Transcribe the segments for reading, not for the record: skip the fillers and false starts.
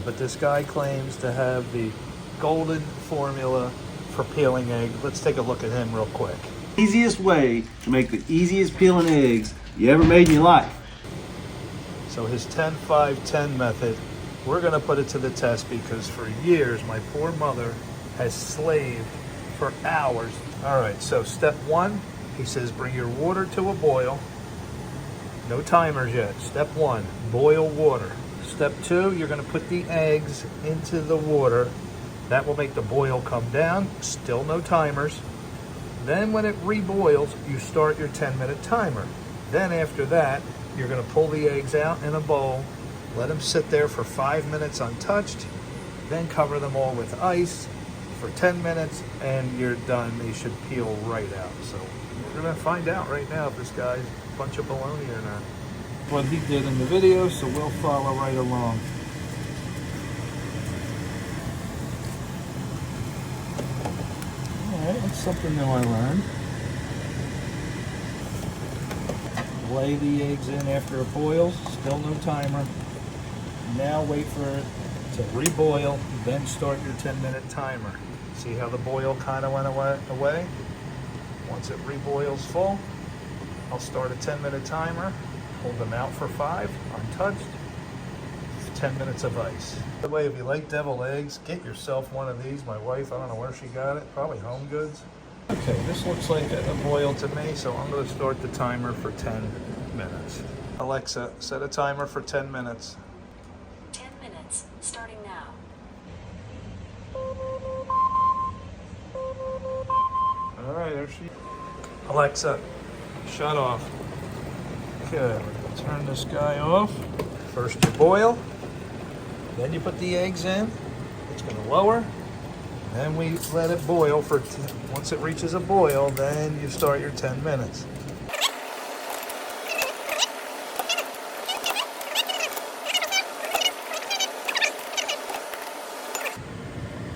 But this guy claims to have the golden formula for peeling eggs. Let's take a look at him real quick. Easiest way to make the easiest peeling eggs you ever made in your life. So his 10-5-10 method, we're gonna put it to the test because for years, my poor mother has slaved for hours. All right, so step one, he says bring your water to a boil. No timers yet. Step one, boil water. Step two, you're gonna put the eggs into the water. That will make the boil come down, still no timers. Then when it reboils, you start your 10-minute timer. Then after that, you're gonna pull the eggs out in a bowl, let them sit there for 5 minutes untouched, then cover them all with ice for 10 minutes, and you're done. They should peel right out. So we're gonna find out right now if this guy's a bunch of baloney or not. What he did in the video, so we'll follow right along. All right, that's something new I learned. Lay the eggs in after it boils, still no timer. Now wait for it to reboil, then start your 10-minute timer. See how the boil kind of went away? Once it reboils full, I'll start a 10-minute timer, hold them out for 5, untouched, 10 minutes of ice. By the way, if you like deviled eggs, get yourself one of these. My wife, I don't know where she got it, probably Home Goods. Okay, this looks like a boil to me, so I'm going to start the timer for 10 minutes. Alexa, set a timer for 10 minutes. 10 minutes, starting now. All right, there she is. Alexa, shut off. Okay, we're going to turn this guy off. First you boil, then you put the eggs in. It's going to lower. Then we let it boil for, once it reaches a boil, then you start your 10 minutes.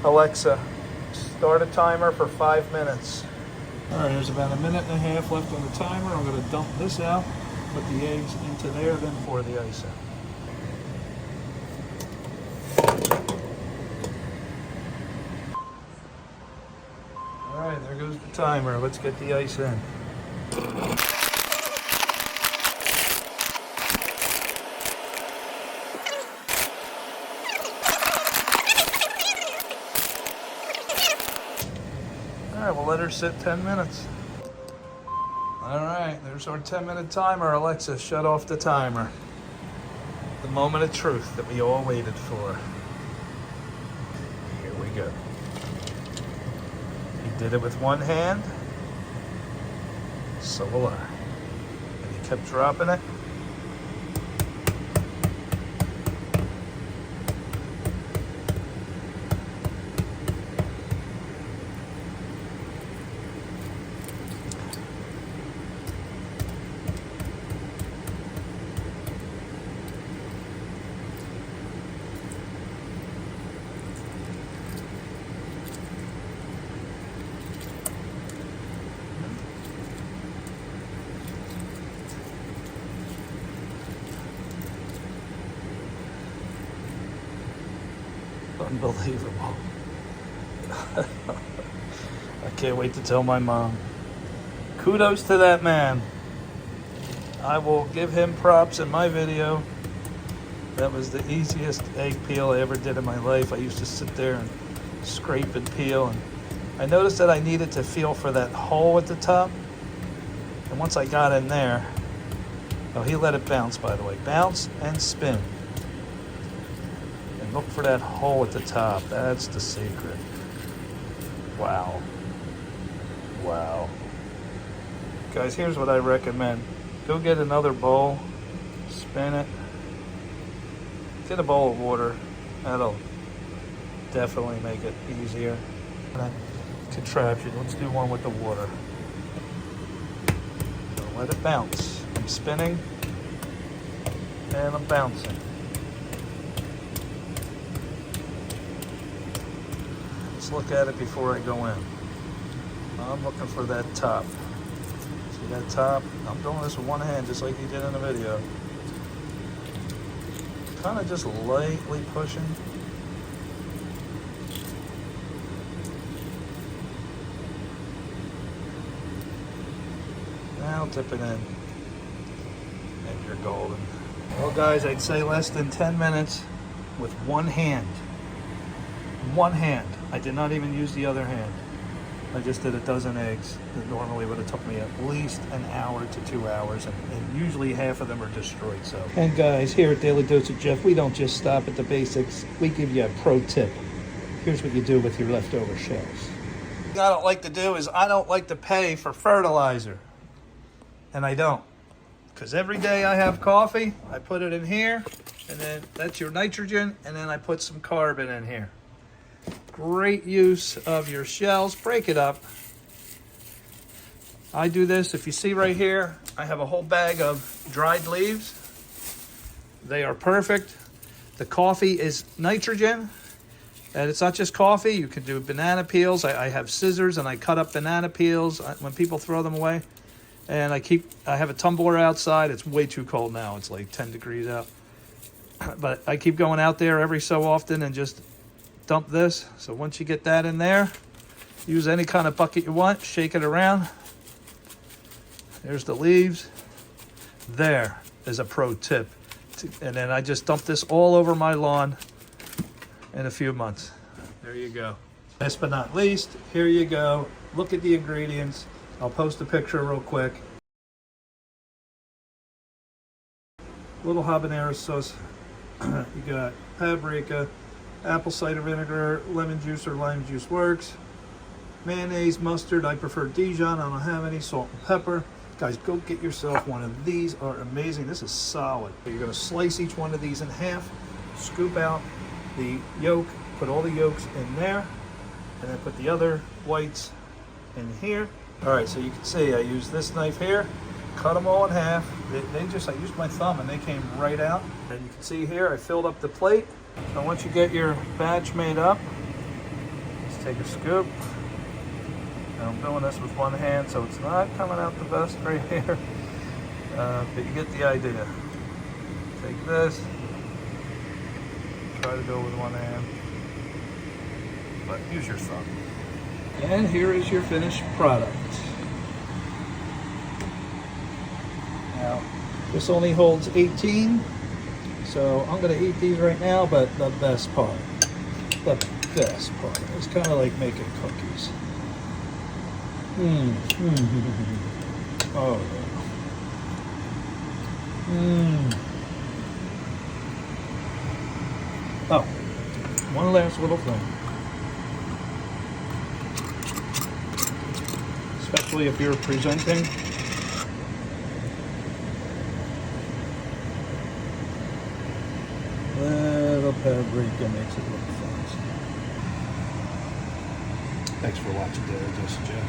Alexa, start a timer for 5 minutes. All right, there's about 1.5 minutes left on the timer. I'm gonna dump this out, put the eggs into there, then pour the ice in. All right, there goes the timer. Let's get the ice in. All right, we'll let her sit 10 minutes. All right, there's our 10-minute timer. Alexa, shut off the timer. The moment of truth that we all waited for. Here we go. He did it with one hand, so will I. And he kept dropping it. Unbelievable. I can't wait to tell my mom. Kudos to that man. I will give him props in my video. That was the easiest egg peel I ever did in my life. I used to sit there and scrape and peel, and I noticed that I needed to feel for that hole at the top. And once I got in there, oh, he let it bounce, by the way. Bounce and spin. Look for that hole at the top. That's the secret. Wow. Wow. Guys, here's what I recommend. Go get another bowl, spin it, get a bowl of water. That'll definitely make it easier. Contraption. Let's do one with the water. So let it bounce. I'm spinning and I'm bouncing. Let's look at it before I go in. I'm looking for that top. See that top? I'm doing this with one hand just like you did in the video. Kind of just lightly pushing. now, dip it in, and you're golden. Well guys, I'd say less than 10 minutes with one hand. One hand. I did not even use the other hand. I just did a dozen eggs. That normally would have took me at least an hour to 2 hours, and usually half of them are destroyed. So. And guys, here at Daily Dose of Jeff, we don't just stop at the basics. We give you a pro tip. Here's what you do with your leftover shells. What I don't like to do is I don't like to pay for fertilizer. And I don't. Because every day I have coffee, I put it in here, and then that's your nitrogen, and then I put some carbon in here. Great use of your shells. Break it up. I do this. If you see right here, I have a whole bag of dried leaves. They are perfect. The coffee is nitrogen, and it's not just coffee. You can do banana peels. I have scissors, and I cut up banana peels when people throw them away. And I have a tumbler outside. It's way too cold now. It's like 10 degrees out. But I keep going out there every so often and just dump this. So once you get that in there, use any kind of bucket you want, shake it around. There's the leaves. There is a pro tip. And then I just dump this all over my lawn in a few months. There you go. Last but not least, here you go. Look at the ingredients. I'll post a picture real quick. Little habanero sauce. You got paprika, apple cider vinegar, lemon juice or lime juice works, mayonnaise, mustard. I prefer Dijon. I don't have any. Salt and pepper. Guys, go get yourself one of these. Are amazing. This is solid. You're going to slice each one of these in half, scoop out the yolk, put all the yolks in there, and then put the other whites in here. All right, so you can see I used this knife here, cut them all in half. I used my thumb and they came right out. And you can see here, I filled up the plate. So once you get your batch made up, just take a scoop. Now I'm doing this with one hand, so it's not coming out the best right here. But you get the idea. Take this, try to do it with one hand, but use your thumb. And here is your finished product. Now, this only holds 18, so I'm going to eat these right now, but the best part is kind of like making cookies. Oh, oh, one last little thing. Especially if you're presenting. Little paprika makes it look fancy. Thanks for watching, Daily Dose of Jeff.